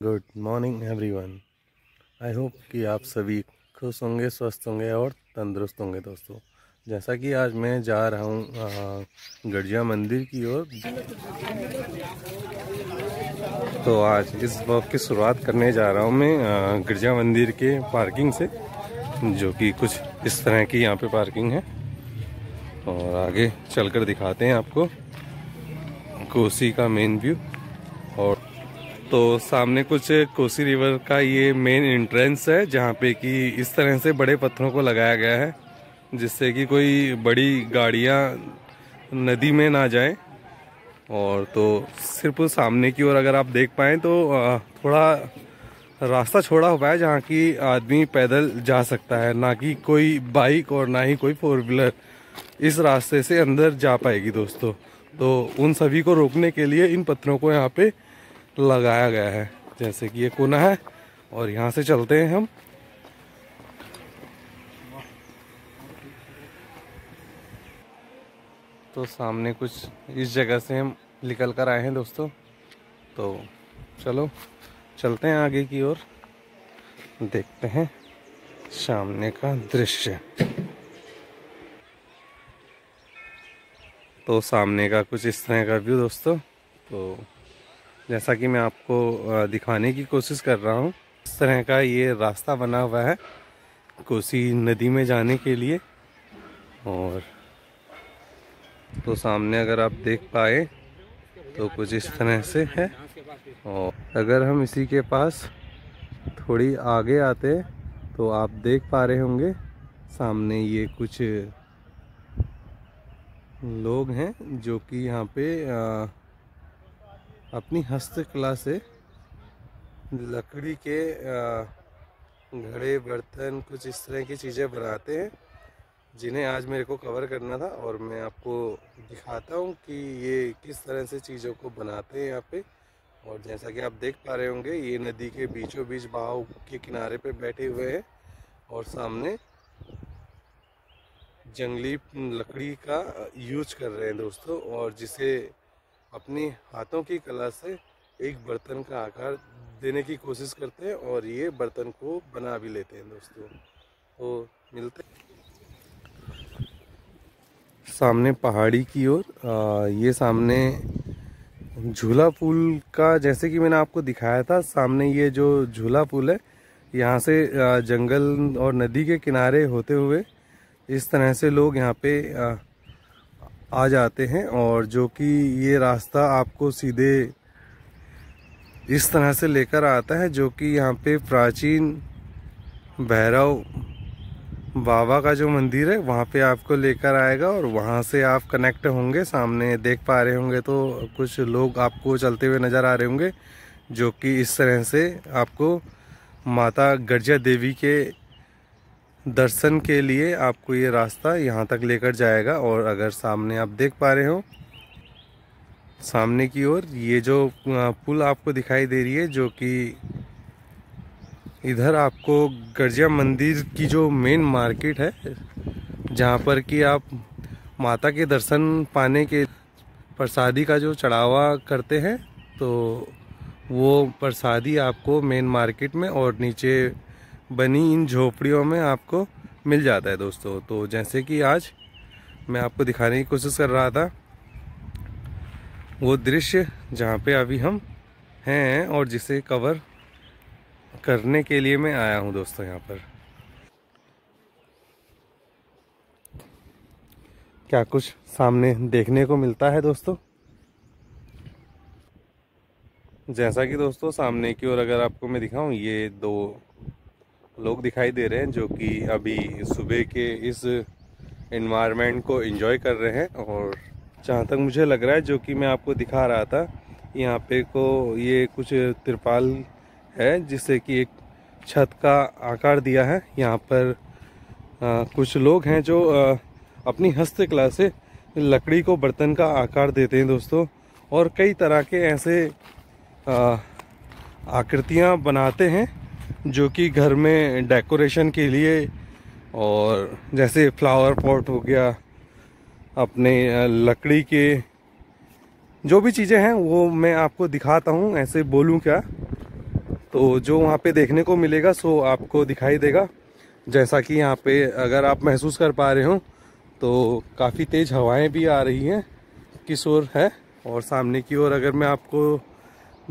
Good morning everyone. I hope कि आप सभी खुश होंगे, स्वस्थ होंगे और तंदुरुस्त होंगे दोस्तों। जैसा कि आज मैं जा रहा हूँ गड़िया मंदिर की ओर। तो आज इस ब्लॉग की शुरुआत करने जा रहा हूँ मैं गिरजा मंदिर के पार्किंग से, जो कि कुछ इस तरह की यहाँ पे पार्किंग है। और आगे चलकर दिखाते हैं आपको कोसी का मेन व्यू। और तो सामने कुछ कोसी रिवर का ये मेन एंट्रेंस है, जहाँ पे कि इस तरह से बड़े पत्थरों को लगाया गया है जिससे कि कोई बड़ी गाड़ियाँ नदी में ना जाएं। और तो सिर्फ सामने की ओर अगर आप देख पाएँ तो थोड़ा रास्ता छोड़ा हुआ है जहाँ की आदमी पैदल जा सकता है, ना कि कोई बाइक और ना ही कोई फोर व्हीलर इस रास्ते से अंदर जा पाएगी दोस्तों। तो उन सभी को रोकने के लिए इन पत्थरों को यहाँ पे लगाया गया है, जैसे कि ये कोना है। और यहाँ से चलते हैं हम। तो सामने कुछ इस जगह से हम निकल कर आए हैं दोस्तों। तो चलो चलते हैं आगे की ओर, देखते हैं सामने का दृश्य। तो सामने का कुछ इस तरह का व्यू दोस्तों। तो जैसा कि मैं आपको दिखाने की कोशिश कर रहा हूँ, इस तरह का ये रास्ता बना हुआ है कोसी नदी में जाने के लिए। और तो सामने अगर आप देख पाए तो कुछ इस तरह से है। और अगर हम इसी के पास थोड़ी आगे आते तो आप देख पा रहे होंगे सामने ये कुछ लोग हैं जो कि यहाँ पे अपनी हस्तकला से लकड़ी के घड़े, बर्तन, कुछ इस तरह की चीज़ें बनाते हैं, जिन्हें आज मेरे को कवर करना था। और मैं आपको दिखाता हूँ कि ये किस तरह से चीज़ों को बनाते हैं यहाँ पे। और जैसा कि आप देख पा रहे होंगे, ये नदी के बीचों बीच बहाव के किनारे पे बैठे हुए हैं और सामने जंगली लकड़ी का यूज कर रहे हैं दोस्तों, और जिसे अपनी हाथों की कला से एक बर्तन का आकार देने की कोशिश करते हैं और ये बर्तन को बना भी लेते हैं दोस्तों। तो मिलते सामने पहाड़ी की ओर। ये सामने झूला पुल का, जैसे कि मैंने आपको दिखाया था, सामने ये जो झूला पुल है, यहाँ से जंगल और नदी के किनारे होते हुए इस तरह से लोग यहाँ पे आ जाते हैं। और जो कि ये रास्ता आपको सीधे इस तरह से लेकर आता है, जो कि यहाँ पे प्राचीन भैरव बाबा का जो मंदिर है वहाँ पे आपको लेकर आएगा। और वहाँ से आप कनेक्ट होंगे। सामने देख पा रहे होंगे तो कुछ लोग आपको चलते हुए नज़र आ रहे होंगे, जो कि इस तरह से आपको माता गड़जा देवी के दर्शन के लिए आपको ये रास्ता यहाँ तक लेकर जाएगा। और अगर सामने आप देख पा रहे हो सामने की ओर ये जो पुल आपको दिखाई दे रही है, जो कि इधर आपको गड़जा मंदिर की जो मेन मार्केट है, जहाँ पर कि आप माता के दर्शन पाने के प्रसादी का जो चढ़ावा करते हैं, तो वो प्रसादी आपको मेन मार्केट में और नीचे बनी इन झोपड़ियों में आपको मिल जाता है दोस्तों। तो जैसे कि आज मैं आपको दिखाने की कोशिश कर रहा था वो दृश्य जहाँ पे अभी हम हैं, और जिसे कवर करने के लिए मैं आया हूँ दोस्तों। यहाँ पर क्या कुछ सामने देखने को मिलता है दोस्तों। जैसा कि दोस्तों सामने की ओर अगर आपको मैं दिखाऊं, ये दो लोग दिखाई दे रहे हैं जो कि अभी सुबह के इस एनवायरनमेंट को एंजॉय कर रहे हैं। और जहाँ तक मुझे लग रहा है, जो कि मैं आपको दिखा रहा था, यहाँ पे को ये कुछ तिरपाल है जिससे कि एक छत का आकार दिया है। यहाँ पर कुछ लोग हैं जो अपनी हस्तकला से लकड़ी को बर्तन का आकार देते हैं दोस्तों। और कई तरह के ऐसे आकृतियाँ बनाते हैं जो कि घर में डेकोरेशन के लिए, और जैसे फ्लावर पॉट हो गया, अपने लकड़ी के जो भी चीज़ें हैं वो मैं आपको दिखाता हूँ। ऐसे बोलूँ क्या, तो जो वहाँ पे देखने को मिलेगा सो आपको दिखाई देगा। जैसा कि यहाँ पे अगर आप महसूस कर पा रहे हो तो काफ़ी तेज़ हवाएं भी आ रही हैं, किस ओर है। और सामने की ओर अगर मैं आपको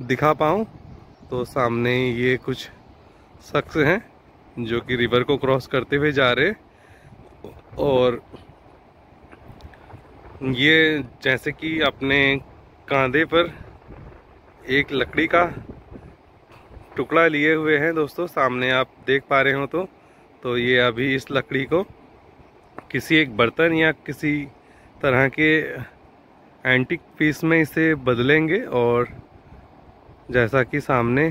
दिखा पाऊँ तो सामने ये कुछ शख्स हैं जो कि रिवर को क्रॉस करते हुए जा रहे हैं। और ये जैसे कि अपने कंधे पर एक लकड़ी का टुकड़ा लिए हुए हैं दोस्तों, सामने आप देख पा रहे हो तो ये अभी इस लकड़ी को किसी एक बर्तन या किसी तरह के एंटीक पीस में इसे बदलेंगे और जैसा कि सामने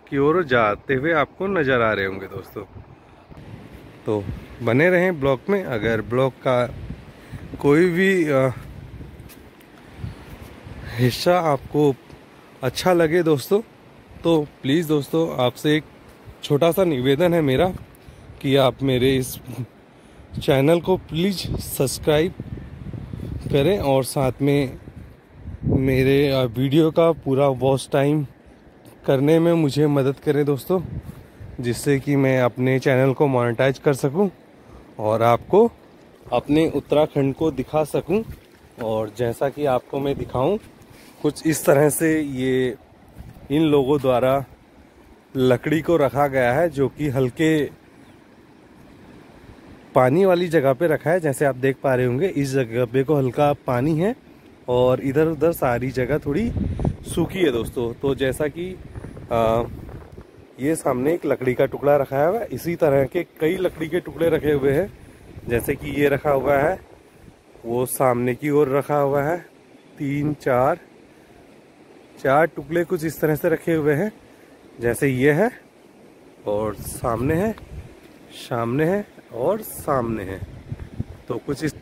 की ओर जाते हुए आपको नज़र आ रहे होंगे दोस्तों। तो बने रहें ब्लॉग में। अगर ब्लॉग का कोई भी हिस्सा आपको अच्छा लगे दोस्तों तो प्लीज़ दोस्तों आपसे एक छोटा सा निवेदन है मेरा कि आप मेरे इस चैनल को प्लीज़ सब्सक्राइब करें और साथ में मेरे वीडियो का पूरा वॉच टाइम करने में मुझे मदद करें दोस्तों, जिससे कि मैं अपने चैनल को मोनेटाइज कर सकूं और आपको अपने उत्तराखंड को दिखा सकूं। और जैसा कि आपको मैं दिखाऊं, कुछ इस तरह से ये इन लोगों द्वारा लकड़ी को रखा गया है जो कि हल्के पानी वाली जगह पे रखा है। जैसे आप देख पा रहे होंगे इस जगह पे को हल्का पानी है और इधर उधर सारी जगह थोड़ी सूखी है दोस्तों। तो जैसा कि ये सामने एक लकड़ी का टुकड़ा रखा हुआ है, इसी तरह के कई लकड़ी के टुकड़े रखे हुए हैं। जैसे कि ये रखा हुआ है, वो सामने की ओर रखा हुआ है, 4 टुकड़े कुछ इस तरह से रखे हुए हैं। जैसे ये है और सामने है, सामने है और सामने है। तो कुछ इस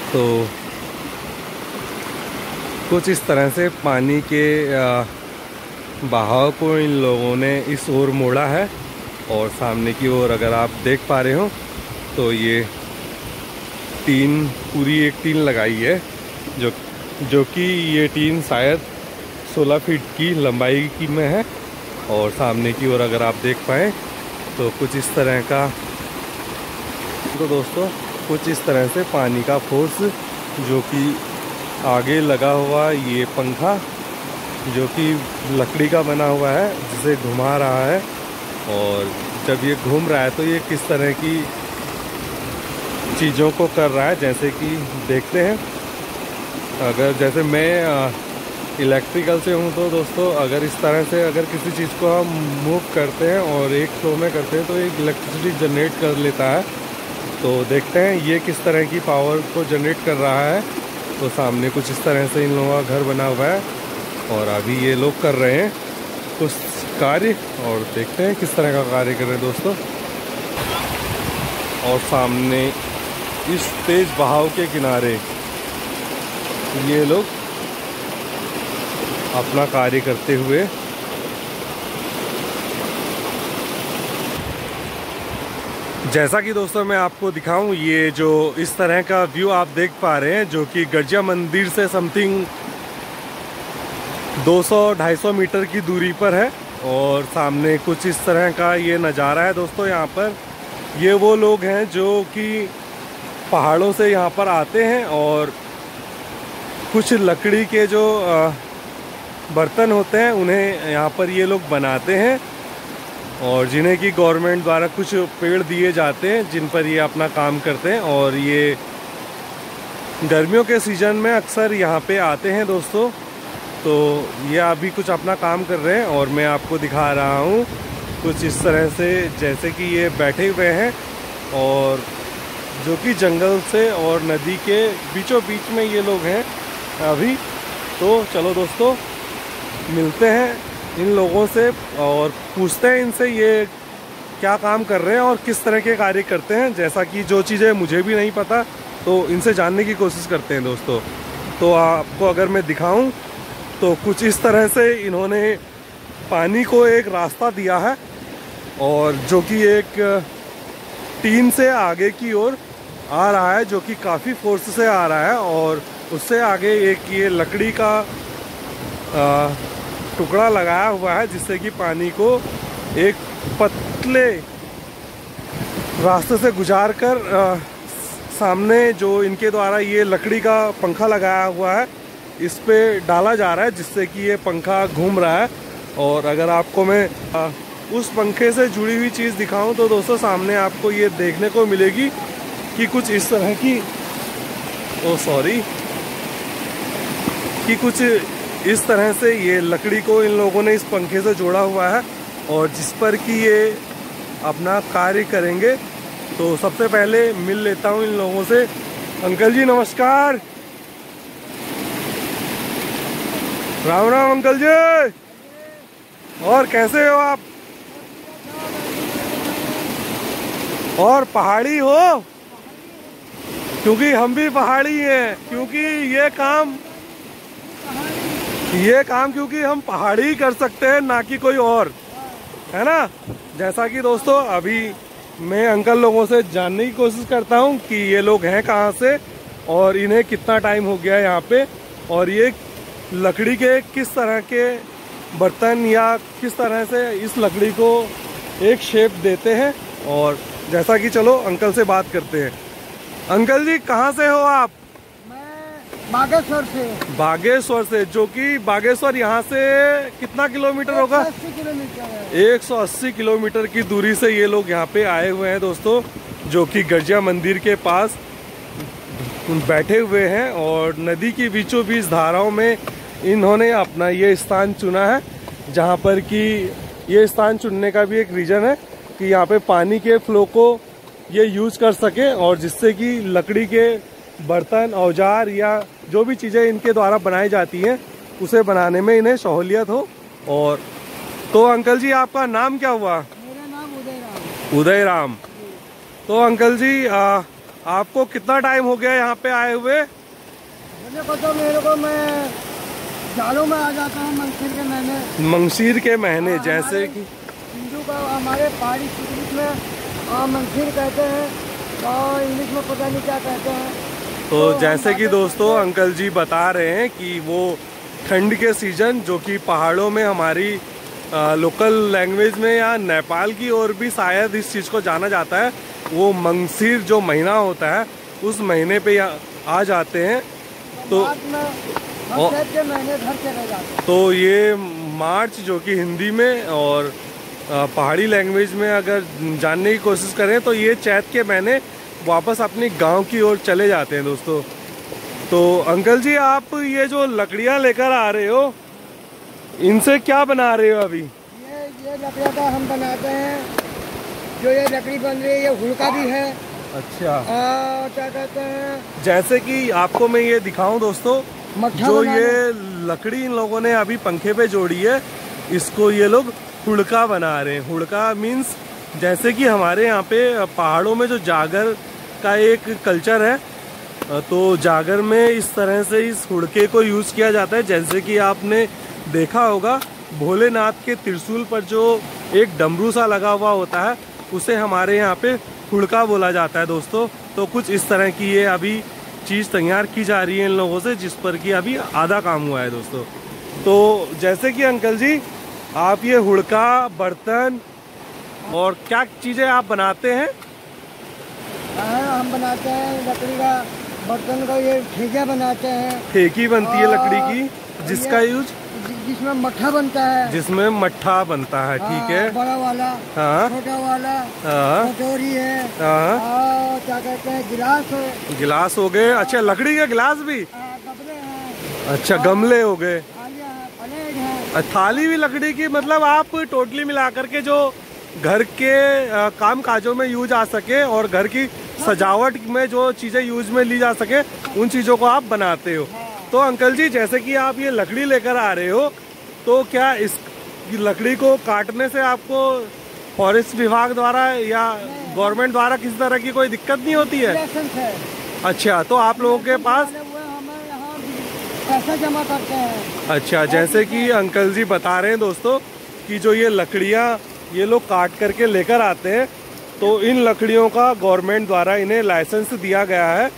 तो कुछ इस तरह से पानी के बहाव को इन लोगों ने इस ओर मोड़ा है। और सामने की ओर अगर आप देख पा रहे हो तो ये पूरी एक टीन लगाई है जो कि ये टीन शायद 16 फीट की लंबाई की में है। और सामने की ओर अगर आप देख पाएँ तो कुछ इस तरह का, तो दोस्तों कुछ इस तरह से पानी का फोर्स जो कि आगे लगा हुआ ये पंखा जो कि लकड़ी का बना हुआ है जिसे घुमा रहा है। और जब ये घूम रहा है तो ये किस तरह की चीज़ों को कर रहा है, जैसे कि देखते हैं। अगर जैसे मैं इलेक्ट्रिकल से हूँ तो दोस्तों अगर इस तरह से अगर किसी चीज़ को हम मूव करते हैं और एक फ्लो में करते हैं तो एक इलेक्ट्रिसिटी जनरेट कर लेता है। तो देखते हैं ये किस तरह की पावर को जनरेट कर रहा है। तो सामने कुछ इस तरह से इन लोगों का घर बना हुआ है और अभी ये लोग कर रहे हैं कुछ कार्य और देखते हैं किस तरह का कार्य कर रहे हैं दोस्तों। और सामने इस तेज बहाव के किनारे ये लोग अपना कार्य करते हुए जैसा कि दोस्तों मैं आपको दिखाऊं, ये जो इस तरह का व्यू आप देख पा रहे हैं जो कि गर्जिया मंदिर से समथिंग 200-250 मीटर की दूरी पर है। और सामने कुछ इस तरह का ये नज़ारा है दोस्तों। यहाँ पर ये वो लोग हैं जो कि पहाड़ों से यहाँ पर आते हैं और कुछ लकड़ी के जो बर्तन होते हैं उन्हें यहाँ पर ये लोग बनाते हैं और जिन्हें कि गवर्नमेंट द्वारा कुछ पेड़ दिए जाते हैं जिन पर ये अपना काम करते हैं। और ये गर्मियों के सीज़न में अक्सर यहाँ पे आते हैं दोस्तों। तो ये अभी कुछ अपना काम कर रहे हैं और मैं आपको दिखा रहा हूँ कुछ इस तरह से, जैसे कि ये बैठे हुए हैं और जो कि जंगल से और नदी के बीचों बीच में ये लोग हैं अभी। तो चलो दोस्तों मिलते हैं इन लोगों से और पूछते हैं इनसे ये क्या काम कर रहे हैं और किस तरह के कार्य करते हैं। जैसा कि जो चीज़ें मुझे भी नहीं पता तो इनसे जानने की कोशिश करते हैं दोस्तों। तो आपको अगर मैं दिखाऊं तो कुछ इस तरह से इन्होंने पानी को एक रास्ता दिया है और जो कि एक टीन से आगे की ओर आ रहा है, जो कि काफ़ी फोर्स से आ रहा है। और उससे आगे एक ये लकड़ी का टुकड़ा लगाया हुआ है जिससे कि पानी को एक पतले रास्ते से गुजार कर सामने जो इनके द्वारा ये लकड़ी का पंखा लगाया हुआ है इस पे डाला जा रहा है, जिससे कि ये पंखा घूम रहा है। और अगर आपको मैं उस पंखे से जुड़ी हुई चीज़ दिखाऊं तो दोस्तों सामने आपको ये देखने को मिलेगी कि कुछ इस तरह की कुछ इस तरह से ये लकड़ी को इन लोगों ने इस पंखे से जोड़ा हुआ है और जिस पर कि ये अपना कार्य करेंगे। तो सबसे पहले मिल लेता हूँ इन लोगों से। अंकल जी नमस्कार। राम राम अंकल जी। और कैसे हो आप? और पहाड़ी हो? क्योंकि हम भी पहाड़ी हैं, क्योंकि ये काम क्योंकि हम पहाड़ी ही कर सकते हैं, ना कि कोई और, है ना। जैसा कि दोस्तों अभी मैं अंकल लोगों से जानने की कोशिश करता हूँ कि ये लोग हैं कहाँ से और इन्हें कितना टाइम हो गया यहाँ पे, और ये लकड़ी के किस तरह के बर्तन या किस तरह से इस लकड़ी को एक शेप देते हैं। और जैसा कि चलो अंकल से बात करते हैं। अंकल जी कहाँ से हो आप? मैं बागेश्वर से। बागेश्वर से, जो कि बागेश्वर यहाँ से कितना किलोमीटर होगा? 180 किलोमीटर है। 180 किलोमीटर की दूरी से ये लोग यहाँ पे आए हुए हैं दोस्तों, जो कि गिरजा मंदिर के पास बैठे हुए हैं। और नदी की बीचों बीच धाराओं में इन्होंने अपना ये स्थान चुना है, जहाँ पर कि ये स्थान चुनने का भी एक रीज़न है कि यहाँ पे पानी के फ्लो को ये यूज कर सके और जिससे कि लकड़ी के बर्तन, औजार या जो भी चीज़ें इनके द्वारा बनाई जाती हैं उसे बनाने में इन्हें सहूलियत हो। और तो अंकल जी आपका नाम क्या हुआ? मेरा नाम उदय राम। उदय राम। तो अंकल जी आपको कितना टाइम हो गया यहाँ पे आए हुए? मेरे को मैं जालों में आ जाता हूँ मंगसीर के महीने। मंगसीर के महीने, जैसे कि हिंदू का हमारे पहाड़ी क्षेत्र में मंगसीर कहते हैं और इंग्लिश में पता नहीं क्या कहते हैं। तो जैसे कि दोस्तों अंकल जी बता रहे हैं कि वो ठंड के सीजन, जो कि पहाड़ों में हमारी लोकल लैंग्वेज में या नेपाल की ओर भी शायद इस चीज़ को जाना जाता है, वो मंगसीर जो महीना होता है उस महीने पे आ जाते हैं। तो के महीने घर चले जाते हैं। तो ये मार्च, जो कि हिंदी में और पहाड़ी लैंग्वेज में अगर जानने की कोशिश करें तो ये चैत के महीने वापस अपनी गांव की ओर चले जाते हैं दोस्तों। तो अंकल जी आप ये जो लकड़ियां लेकर आ रहे हो, इनसे क्या बना रहे हो अभी? ये लकड़ियां का हम बनाते हैं। जो ये लकड़ी बन रही है ये हुड़का भी है। अच्छा। क्या कहते हैं, जैसे कि आपको मैं ये दिखाऊं दोस्तों, जो ये लकड़ी इन लोगों ने अभी पंखे पे जोड़ी है, इसको ये लोग हुड़का बना रहे हैं। हुड़का मीन्स जैसे कि हमारे यहाँ पे पहाड़ों में जो जागर का एक कल्चर है, तो जागर में इस तरह से इस हुड़के को यूज़ किया जाता है। जैसे कि आपने देखा होगा भोलेनाथ के त्रिशूल पर जो एक डमरू सा लगा हुआ होता है, उसे हमारे यहाँ पे हुड़का बोला जाता है दोस्तों। तो कुछ इस तरह की ये अभी चीज़ तैयार की जा रही है इन लोगों से, जिस पर कि अभी आधा काम हुआ है दोस्तों। तो जैसे कि अंकल जी आप ये हुड़का, बर्तन और क्या चीज़ें आप बनाते हैं? हम बनाते हैं लकड़ी का बर्तन का, ये ठेकिया बनाते हैं। ठेकी बनती है लकड़ी की, जिसका यूज जिसमें मट्ठा बनता है। जिसमें मट्ठा बनता है, ठीक है। बड़ा वाला, हाँ, छोटा वाला, कटोरी है, हाँ, क्या कहते हैं, गिलास है। गिलास हो गए। अच्छा, लकड़ी के गिलास भी? गमले हैं। अच्छा, गमले हो गए। प्लेट है। थाली भी लकड़ी की। मतलब आप टोटली मिलाकर के जो घर के काम काजों में यूज आ सके और घर की सजावट में जो चीज़ें यूज में ली जा सके, उन चीज़ों को आप बनाते हो। तो अंकल जी जैसे कि आप ये लकड़ी लेकर आ रहे हो, तो क्या लकड़ी को काटने से आपको फॉरेस्ट विभाग द्वारा या गवर्नमेंट द्वारा किसी तरह की कोई दिक्कत नहीं होती है? लाइसेंस है। अच्छा, तो आप लोगों के पास हमें यहाँ पैसा जमा करते हैं। अच्छा, जैसे कि अंकल जी बता रहे हैं दोस्तों कि जो ये लकड़ियाँ ये लोग काट करके लेकर आते हैं, तो इन लकड़ियों का गवर्नमेंट द्वारा इन्हें लाइसेंस दिया गया है।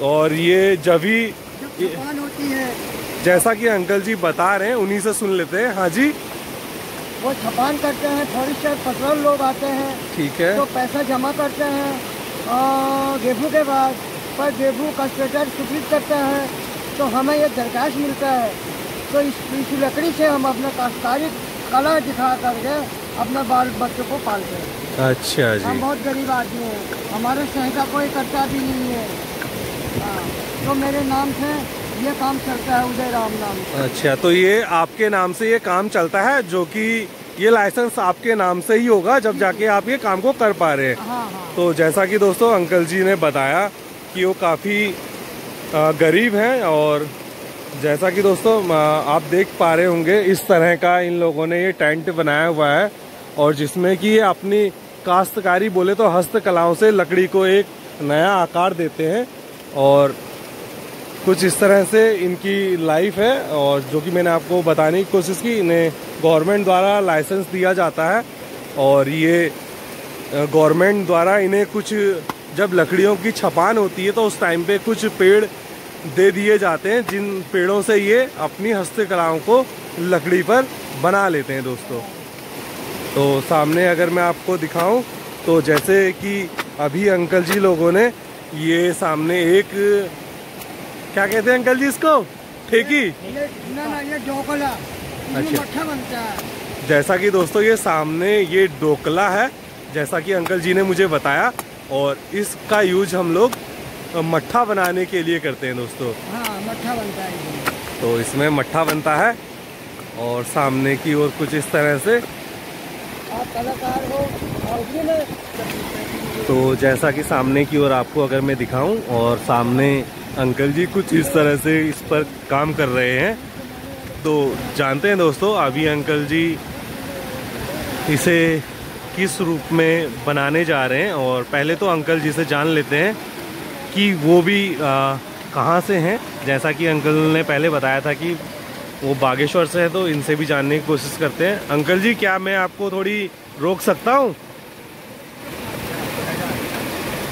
और ये जब भी होती है, जैसा कि अंकल जी बता रहे हैं उन्हीं से सुन लेते हैं। हाँ जी, वो छपान करते हैं, फॉरेस्टर पेट्रोल लोग आते हैं, ठीक है, तो पैसा जमा करते हैं गेहूँ के बाद, पर गेहूँ का स्टेटस स्वीकृत करता है, तो हमें ये दरखास्त मिलता है। तो इस लकड़ी से हम अपना काश्तकारी कला दिखा करके अपने बाल बच्चों को पालते हैं। अच्छा जी, हम बहुत गरीब आदमी हैं, हमारे सहायता कोई करता भी नहीं है। तो मेरे नाम से ये काम चलता है, उदय राम नाम से। अच्छा, तो ये आपके नाम से ये काम चलता है, जो कि ये लाइसेंस आपके नाम से ही होगा जब जाके आप ये काम को कर पा रहे हैं। हाँ हाँ। तो जैसा कि दोस्तों अंकल जी ने बताया कि वो काफ़ी गरीब हैं, और जैसा कि दोस्तों आप देख पा रहे होंगे इस तरह का इन लोगों ने ये टेंट बनाया हुआ है, और जिसमें कि ये अपनी काश्तकारी बोले तो हस्तकलाओं से लकड़ी को एक नया आकार देते हैं। और कुछ इस तरह से इनकी लाइफ है, और जो कि मैंने आपको बताने की कोशिश की, इन्हें गवर्नमेंट द्वारा लाइसेंस दिया जाता है। और ये गवर्नमेंट द्वारा इन्हें कुछ, जब लकड़ियों की छपान होती है तो उस टाइम पे कुछ पेड़ दे दिए जाते हैं, जिन पेड़ों से ये अपनी हस्तकलाओं को लकड़ी पर बना लेते हैं दोस्तों। तो सामने अगर मैं आपको दिखाऊं, तो जैसे कि अभी अंकल जी लोगों ने ये सामने एक, क्या कहते हैं अंकल जी इसको, ठेकी? ये डोकला, अच्छा, मट्ठा बनता है। जैसा कि दोस्तों ये सामने ये डोकला है, जैसा कि अंकल जी ने मुझे बताया, और इसका यूज हम लोग मट्ठा बनाने के लिए करते हैं दोस्तों। हाँ, मट्ठा बनता है। तो इसमें मट्ठा बनता है, और सामने की ओर कुछ इस तरह से आप कलाकार हो। और तो जैसा कि सामने की ओर आपको अगर मैं दिखाऊं, और सामने अंकल जी कुछ इस तरह से इस पर काम कर रहे हैं। तो जानते हैं दोस्तों अभी अंकल जी इसे किस रूप में बनाने जा रहे हैं, और पहले तो अंकल जी से जान लेते हैं कि वो भी कहाँ से हैं। जैसा कि अंकल ने पहले बताया था कि वो बागेश्वर से है, तो इनसे भी जानने की कोशिश करते हैं। अंकल जी, क्या मैं आपको थोड़ी रोक सकता हूँ?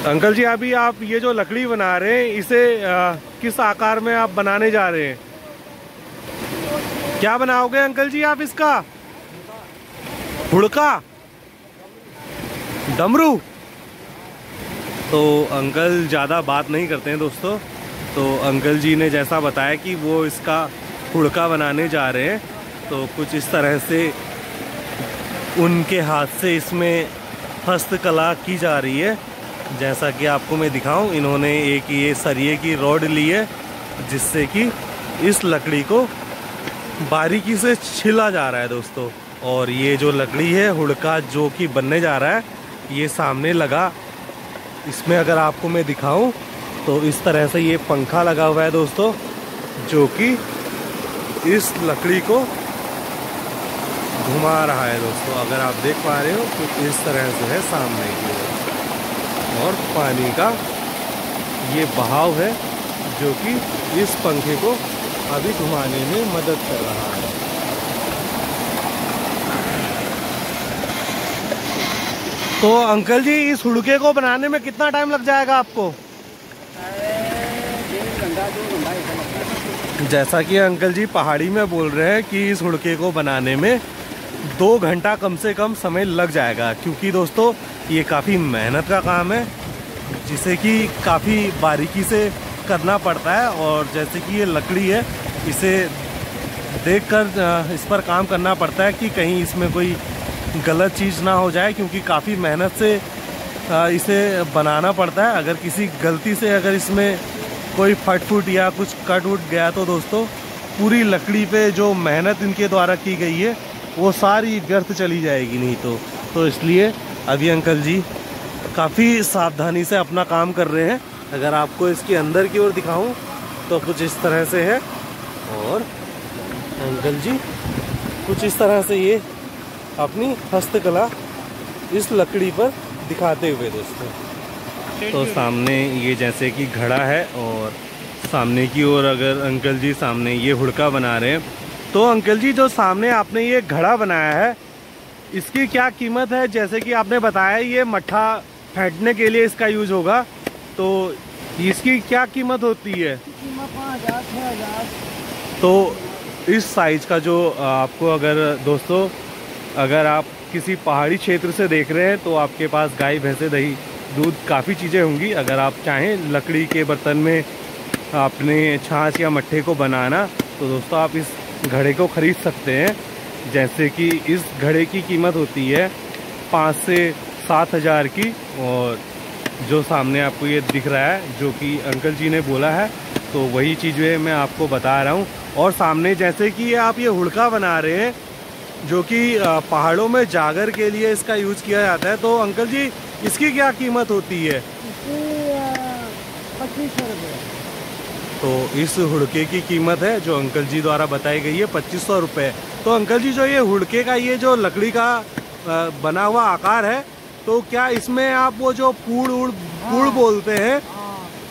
अंकल जी, अभी आप ये जो लकड़ी बना रहे हैं, इसे किस आकार में आप बनाने जा रहे हैं? क्या बनाओगे अंकल जी आप इसका? हुड़का, डमरू? तो अंकल ज़्यादा बात नहीं करते हैं दोस्तों। तो अंकल जी ने जैसा बताया कि वो इसका हुड़का बनाने जा रहे हैं, तो कुछ इस तरह से उनके हाथ से इसमें हस्तकला की जा रही है। जैसा कि आपको मैं दिखाऊं, इन्होंने एक ये सरिये की रॉड ली है, जिससे कि इस लकड़ी को बारीकी से छिला जा रहा है दोस्तों। और ये जो लकड़ी है, हुड़का जो कि बनने जा रहा है, ये सामने लगा। इसमें अगर आपको मैं दिखाऊं तो इस तरह से ये पंखा लगा हुआ है दोस्तों, जो कि इस लकड़ी को घुमा रहा है दोस्तों। अगर आप देख पा रहे हो तो इस तरह से है सामने की ओर, और पानी का ये बहाव है जो कि इस पंखे को अभी घुमाने में मदद कर रहा है। तो अंकल जी, इस हुड़के को बनाने में कितना टाइम लग जाएगा आपको? जैसा कि अंकल जी पहाड़ी में बोल रहे हैं कि इस हुड़के को बनाने में 2 घंटा कम से कम समय लग जाएगा, क्योंकि दोस्तों ये काफ़ी मेहनत का काम है, जिसे कि काफ़ी बारीकी से करना पड़ता है। और जैसे कि ये लकड़ी है, इसे देखकर इस पर काम करना पड़ता है कि कहीं इसमें कोई गलत चीज़ ना हो जाए, क्योंकि काफ़ी मेहनत से इसे बनाना पड़ता है। अगर किसी गलती से अगर इसमें कोई फट फूट या कुछ कट उट गया तो दोस्तों पूरी लकड़ी पे जो मेहनत इनके द्वारा की गई है वो सारी व्यर्थ चली जाएगी नहीं तो इसलिए अभी अंकल जी काफ़ी सावधानी से अपना काम कर रहे हैं। अगर आपको इसके अंदर की ओर दिखाऊं तो कुछ इस तरह से है, और अंकल जी कुछ इस तरह से ये अपनी हस्तकला इस लकड़ी पर दिखाते हुए दोस्तों। तो सामने ये जैसे कि घड़ा है और सामने की ओर अगर अंकल जी सामने ये हुड़का बना रहे हैं, तो अंकल जी जो सामने आपने ये घड़ा बनाया है इसकी क्या कीमत है? जैसे कि आपने बताया ये मट्ठा फेंटने के लिए इसका यूज होगा, तो इसकी क्या कीमत होती है? कीमत 5,000 6,000। तो इस साइज का जो आपको अगर दोस्तों अगर आप किसी पहाड़ी क्षेत्र से देख रहे हैं तो आपके पास गाय भैंसे दही दूध काफ़ी चीज़ें होंगी। अगर आप चाहें लकड़ी के बर्तन में अपने छाछ या मट्ठे को बनाना तो दोस्तों आप इस घड़े को ख़रीद सकते हैं। जैसे कि इस घड़े की कीमत होती है 5 से 7 हज़ार की, और जो सामने आपको ये दिख रहा है जो कि अंकल जी ने बोला है तो वही चीज़ें मैं आपको बता रहा हूँ। और सामने जैसे कि आप ये हुड़का बना रहे हैं जो कि पहाड़ों में जागर के लिए इसका यूज़ किया जाता है, तो अंकल जी इसकी क्या कीमत होती है? 2500 रुपये। तो इस हुड़के की कीमत है जो अंकल जी द्वारा बताई गई है 2500 रुपये। तो अंकल जी जो ये हुड़के का ये जो लकड़ी का बना हुआ आकार है, तो क्या इसमें आप वो जो पूड़ बोलते हैं,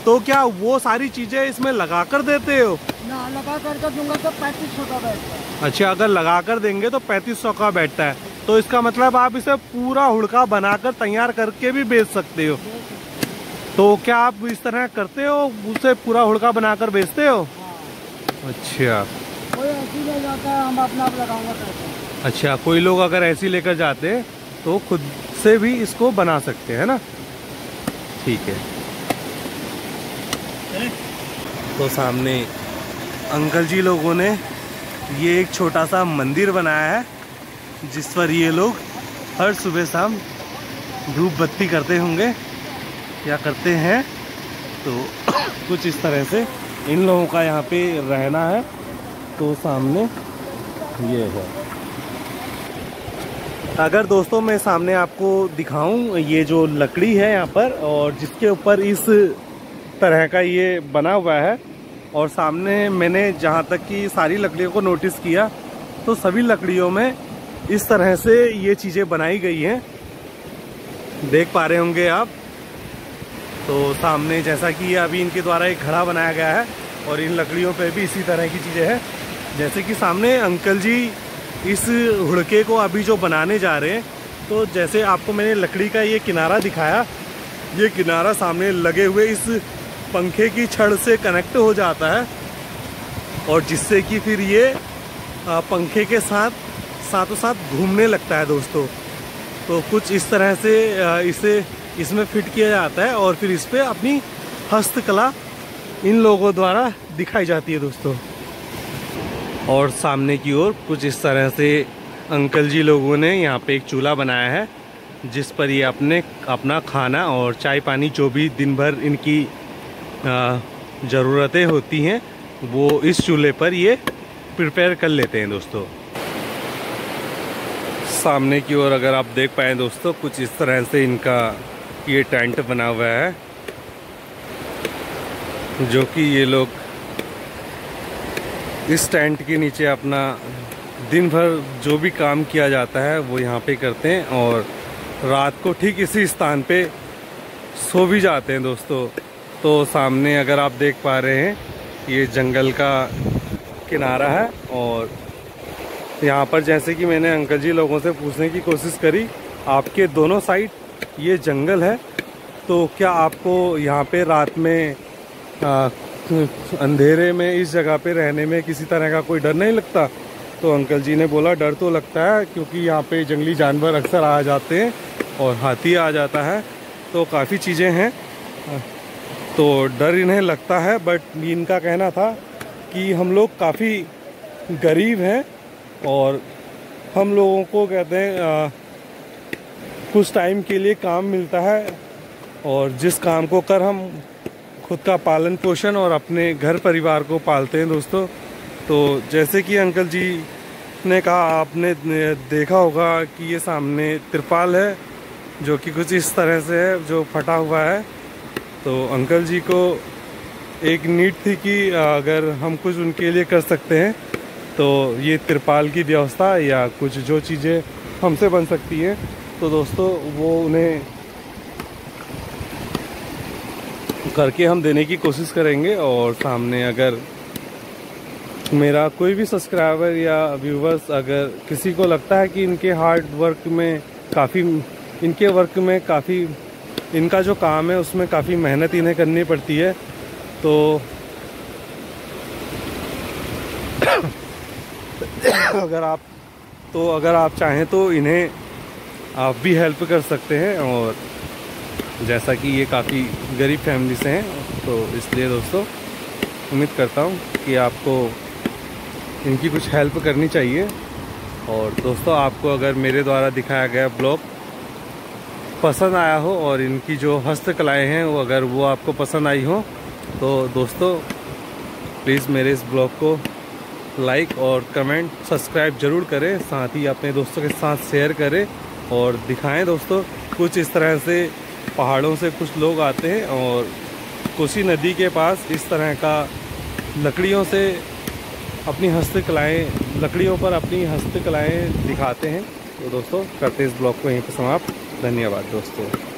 तो क्या वो सारी चीज़ें इसमें लगा कर देते हो? ना लगा कर दूंगा तो 3500 का बैठता है। अच्छा, अगर लगा कर देंगे तो 3500 का बैठता है। तो इसका मतलब आप इसे पूरा हुड़का बनाकर तैयार करके भी बेच सकते हो। तो क्या आप इस तरह करते हो, उसे पूरा हुड़का बनाकर बेचते हो? अच्छा, कोई ऐसी ले जाता है, हम अपना आप लगाऊंगा करते हैं। अच्छा, कोई लोग अगर ऐसी लेकर जाते हैं तो खुद से भी इसको बना सकते हैं ना। ठीक है। तो सामने अंकल जी लोगों ने ये एक छोटा सा मंदिर बनाया है जिस पर ये लोग हर सुबह शाम धूप बत्ती करते होंगे या करते हैं। तो कुछ इस तरह से इन लोगों का यहाँ पे रहना है। तो सामने ये है। अगर दोस्तों मैं सामने आपको दिखाऊं ये जो लकड़ी है यहाँ पर और जिसके ऊपर इस तरह का ये बना हुआ है, और सामने मैंने जहाँ तक कि सारी लकड़ियों को नोटिस किया तो सभी लकड़ियों में इस तरह से ये चीज़ें बनाई गई हैं, देख पा रहे होंगे आप। तो सामने जैसा कि ये अभी इनके द्वारा एक घड़ा बनाया गया है और इन लकड़ियों पे भी इसी तरह की चीज़ें हैं। जैसे कि सामने अंकल जी इस हुड़के को अभी जो बनाने जा रहे हैं, तो जैसे आपको मैंने लकड़ी का ये किनारा दिखाया, ये किनारा सामने लगे हुए इस पंखे की छड़ से कनेक्ट हो जाता है और जिससे कि फिर ये पंखे के साथों साथ घूमने लगता है दोस्तों। तो कुछ इस तरह से इसे इसमें फिट किया जाता है और फिर इस पर अपनी हस्तकला इन लोगों द्वारा दिखाई जाती है दोस्तों। और सामने की ओर कुछ इस तरह से अंकल जी लोगों ने यहाँ पे एक चूल्हा बनाया है जिस पर ये अपना खाना और चाय पानी जो भी दिन भर इनकी ज़रूरतें होती हैं वो इस चूल्हे पर ये प्रिपेयर कर लेते हैं दोस्तों। सामने की ओर अगर आप देख पाएँ दोस्तों, कुछ इस तरह से इनका ये टेंट बना हुआ है जो कि ये लोग इस टेंट के नीचे अपना दिन भर जो भी काम किया जाता है वो यहाँ पे करते हैं और रात को ठीक इसी स्थान पे सो भी जाते हैं दोस्तों। तो सामने अगर आप देख पा रहे हैं ये जंगल का किनारा है और यहाँ पर जैसे कि मैंने अंकल जी लोगों से पूछने की कोशिश करी, आपके दोनों साइड ये जंगल है, तो क्या आपको यहाँ पे रात में अंधेरे में इस जगह पे रहने में किसी तरह का कोई डर नहीं लगता? तो अंकल जी ने बोला डर तो लगता है क्योंकि यहाँ पे जंगली जानवर अक्सर आ जाते हैं और हाथी आ जाता है, तो काफ़ी चीज़ें हैं, तो डर इन्हें लगता है। बट इनका कहना था कि हम लोग काफ़ी गरीब हैं और हम लोगों को कहते हैं कुछ टाइम के लिए काम मिलता है और जिस काम को कर हम खुद का पालन पोषण और अपने घर परिवार को पालते हैं दोस्तों। तो जैसे कि अंकल जी ने कहा, आपने देखा होगा कि ये सामने तिरपाल है जो कि कुछ इस तरह से है जो फटा हुआ है। तो अंकल जी को एक नीड थी कि अगर हम कुछ उनके लिए कर सकते हैं तो ये तिरपाल की व्यवस्था या कुछ जो चीज़ें हमसे बन सकती हैं तो दोस्तों वो उन्हें करके हम देने की कोशिश करेंगे। और सामने अगर मेरा कोई भी सब्सक्राइबर या व्यूवर्स अगर किसी को लगता है कि इनके हार्ड वर्क में काफ़ी, इनके वर्क में काफ़ी, इनका जो काम है उसमें काफ़ी मेहनत इन्हें करनी पड़ती है, तो अगर आप चाहें तो इन्हें आप भी हेल्प कर सकते हैं। और जैसा कि ये काफ़ी गरीब फैमिली से हैं तो इसलिए दोस्तों उम्मीद करता हूँ कि आपको इनकी कुछ हेल्प करनी चाहिए। और दोस्तों आपको अगर मेरे द्वारा दिखाया गया ब्लॉग पसंद आया हो और इनकी जो हस्तकलाएँ हैं वो अगर वो आपको पसंद आई हो तो दोस्तों प्लीज़ मेरे इस ब्लॉग को लाइक और कमेंट सब्सक्राइब ज़रूर करें, साथ ही अपने दोस्तों के साथ शेयर करें और दिखाएं। दोस्तों कुछ इस तरह से पहाड़ों से कुछ लोग आते हैं और कोसी नदी के पास इस तरह का लकड़ियों से अपनी हस्तकलाएँ, लकड़ियों पर अपनी हस्तकलाएँ दिखाते हैं। तो दोस्तों करते इस ब्लॉग को यहीं पर समाप्त। धन्यवाद दोस्तों।